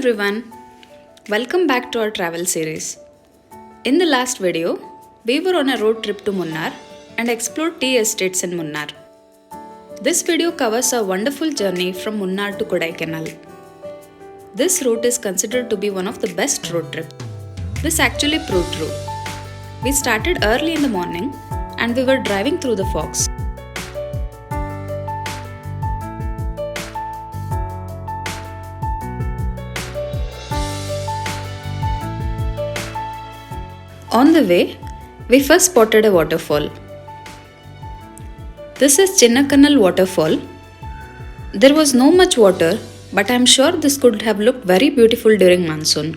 everyone, welcome back to our travel series. In the last video, we were on a road trip to Munnar and explored tea estates in Munnar. This video covers a wonderful journey from Munnar to Kodaikanal. This route is considered to be one of the best road trips. This actually proved true. We started early in the morning and we were driving through the fogs. On the way, we first spotted a waterfall. This is Kodaikanal waterfall. There was no much water, but I am sure this could have looked very beautiful during monsoon.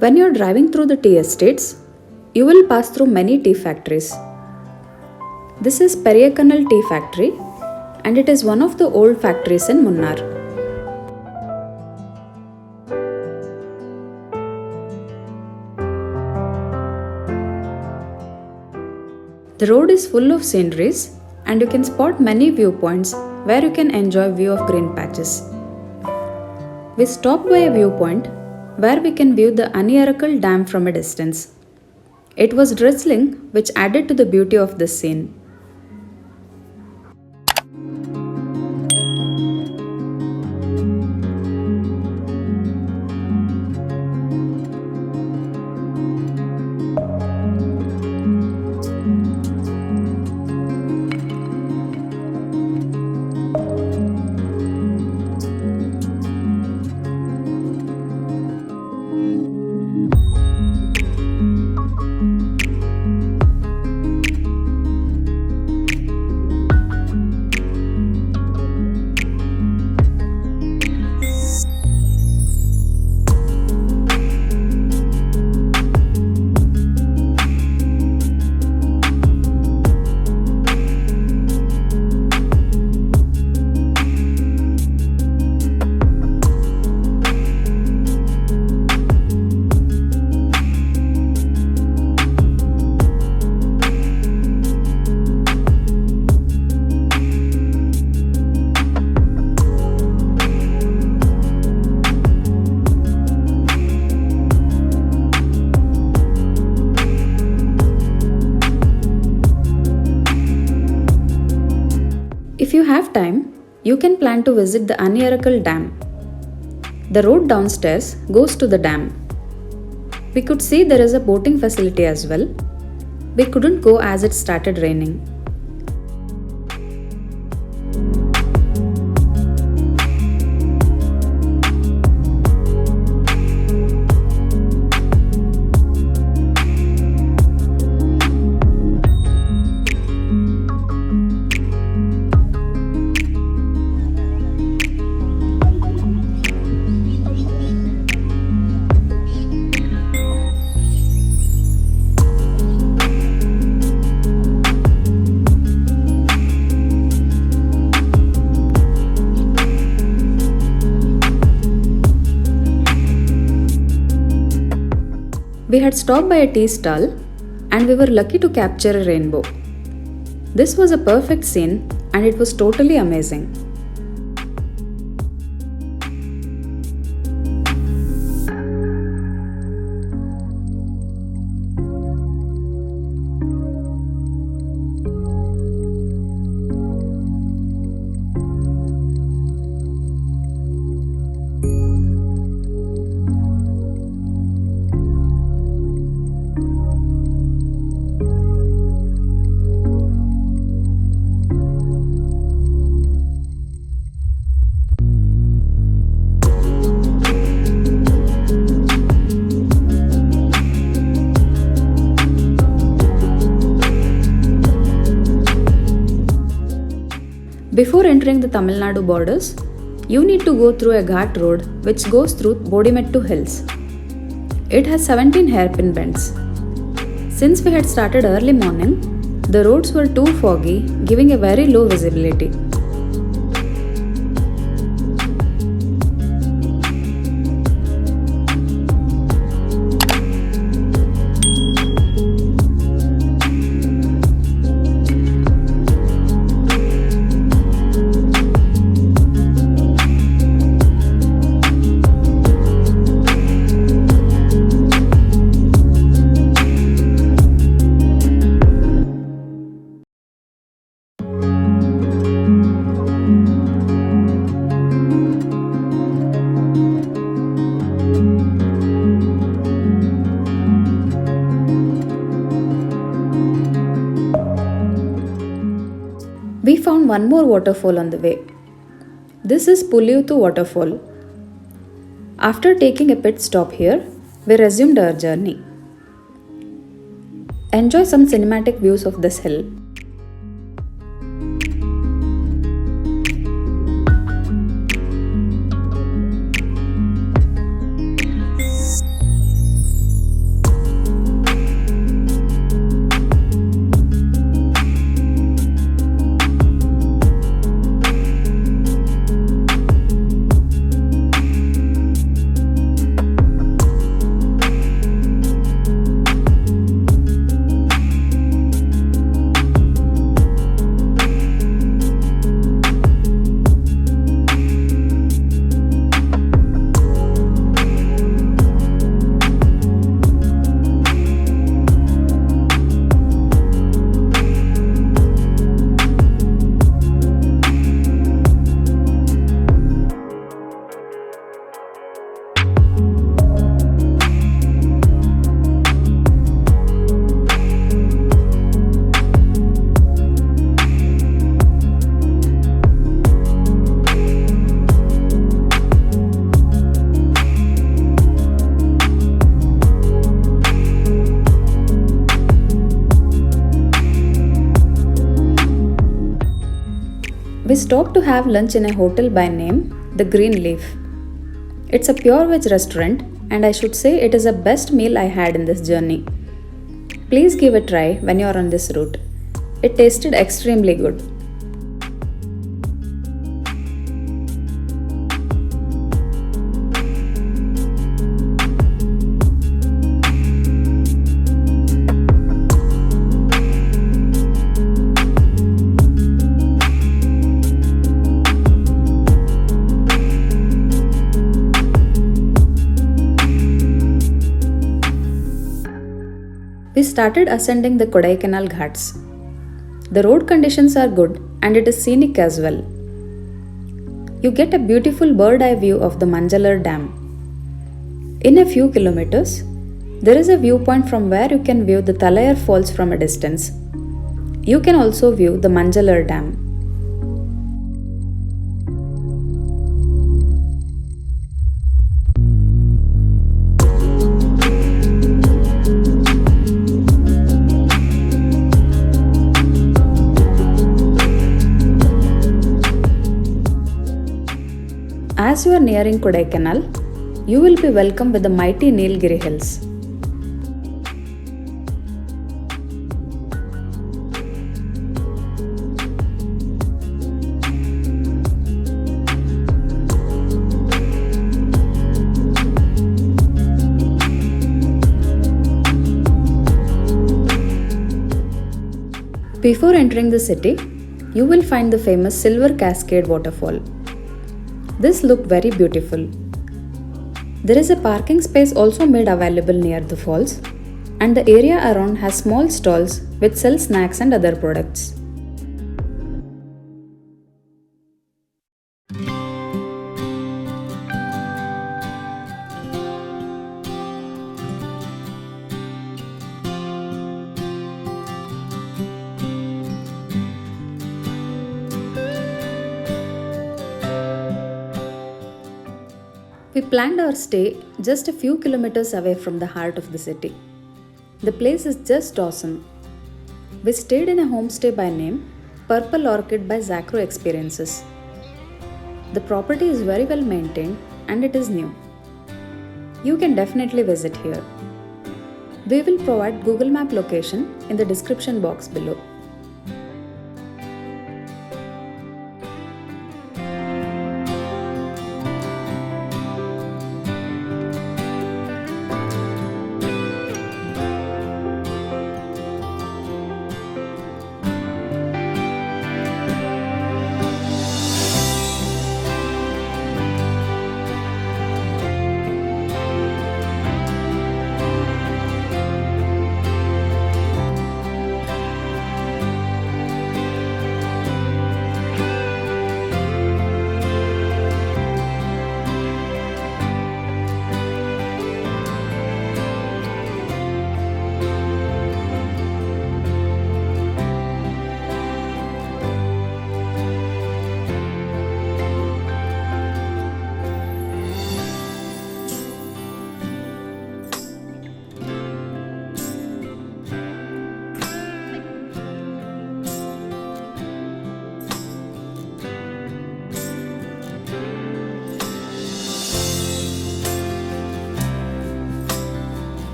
When you are driving through the tea estates, you will pass through many tea factories. This is Kodaikanal tea factory and it is one of the old factories in Munnar. The road is full of sceneries and you can spot many viewpoints where you can enjoy view of green patches. We stopped by a viewpoint where we can view the Xacro dam from a distance. It was drizzling, which added to the beauty of this scene. If you have time, you can plan to visit the Xacro dam. The road downstairs goes to the dam. We could see there is a boating facility as well. We couldn't go as it started raining. We had stopped by a tea stall and we were lucky to capture a rainbow. This was a perfect scene and it was totally amazing. Before entering the Tamil Nadu borders, you need to go through a ghat road which goes through Bodimettu hills. It has 17 hairpin bends. Since we had started early morning, the roads were too foggy, giving a very low visibility. We found one more waterfall on the way. This is Puliyuthu waterfall. After taking a pit stop here, we resumed our journey. Enjoy some cinematic views of this hill. We stopped to have lunch in a hotel by name The Green Leaf. It's a pure veg restaurant and I should say it is the best meal I had in this journey. Please give a try when you are on this route. It tasted extremely good. We started ascending the Kodaikanal ghats. The road conditions are good and it is scenic as well. You get a beautiful bird eye view of the Manjalar Dam. In a few kilometers, there is a viewpoint from where you can view the Talayar Falls from a distance. You can also view the Manjalar Dam. As you are nearing Kodaikanal, you will be welcomed with the mighty Nilgiri Hills. Before entering the city, you will find the famous Silvercascade waterfall. This looked very beautiful. There is a parking space also made available near the falls, and the area around has small stalls which sell snacks and other products. We planned our stay just a few kilometers away from the heart of the city. The place is just awesome. We stayed in a homestay by name Purple Orchid by Xacro Experiences. The property is very well maintained and it is new. You can definitely visit here. We will provide Google Map location in the description box below.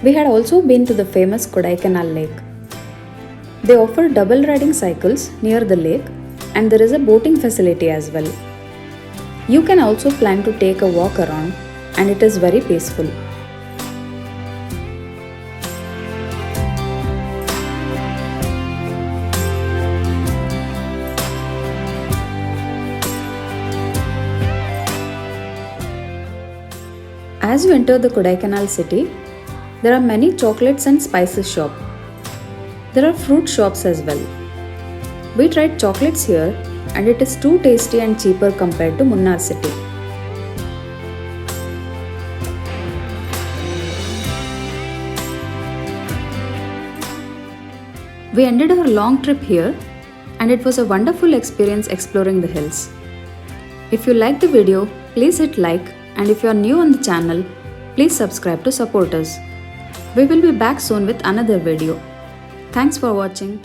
We had also been to the famous Kodaikanallake. They offer double riding cycles near the lake and there is a boating facility as well. You can also plan to take a walk around and it is very peaceful. As you enter the Kodaikanal city, there are many chocolates and spices shops. There are fruit shops as well. We tried chocolates here and it is too tasty and cheaper compared to Munnar city. We ended our long trip here and it was a wonderful experience exploring the hills. If you liked the video, please hit like, and if you are new on the channel, please subscribe to support us. We will be back soon with another video. Thanks for watching.